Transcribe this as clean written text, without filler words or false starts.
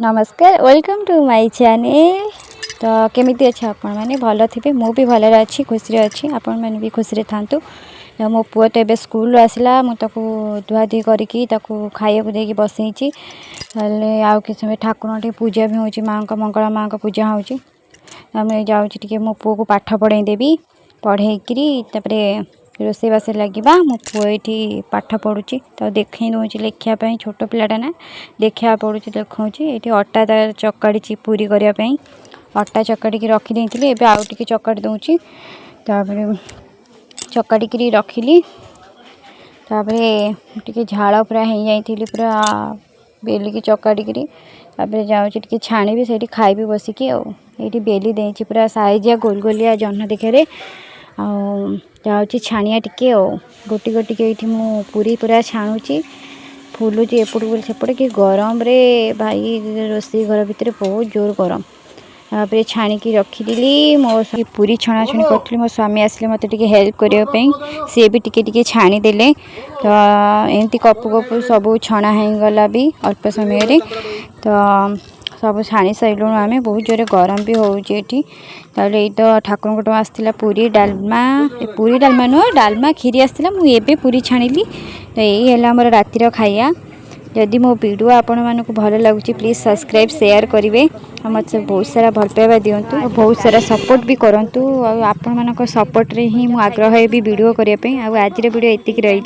नमस्कार welcome to my channel. तो केमिति अच्छे आपण मैंने भल थे मु भी भल अच्छी खुशी अच्छी आपण मैंने भी खुशी था। मो पुआ तो ए स्कूल आसला मुझे धुआधुई करके खाया देकी बसई आउ कि समय ठाकुर पूजा भी हो माँ का मंगला माँ का पूजा हो जाऊँगी मो पुआ को पाठ पढ़े देवी पढ़ेकरी रोषेईबास लगे मो पुआ ये पाठ पढ़ुची तो देखे दूसरी लिखापी छोट पिलाटा ना देखा पड़ू देखा ये अटा चकाड़ी पूरी करने अटा चकाड़ी रखीदे एवं आउ टे चकाड़ी दूची चकाड़ी रखिली टे झाड़ पूरा हो जाइली पूरा बेलिकी चकाड़ी जाऊँगी छाणी से खाइबी बसिकी ये बेली देती पूरा साइजिया गोल गोलिया जह्न देखे जाऊँगी छाणिया टिके गोटी गोटी ये मु पूरी पूरा छाणुची फुलुची एपट सेपटे कि गरम रे भाई रोषेई घर भितर बहुत जोर गरम तापर छाणिकी रखीदेली मो पूरी छणाछुणी करी मो स्वामी आसिले मत हेल्प करने सी भी टिके छाणीदेले तो एमती कपू कपू सब छणा होगला भी अल्प समय तो सब छाणी सारूँ आम बहुत जोर गरम भी होती ये तो ठाकुर को आसला पूरी डालमा नुह डालमा खीरी आसला मुझे पूरी छाणिली तो यही है मोर रातिर खाया। जदि मो वीडियो आपण मानक भल लगुच प्लीज सब्सक्राइब शेयर करेंगे मत बहुत सारा भल पाइबा दिंतु बहुत सारा सपोर्ट भी करूँ आपण मान सपोर्ट रे ही आग्रह भी वीडियो करने आज वीडियो एतिक रही।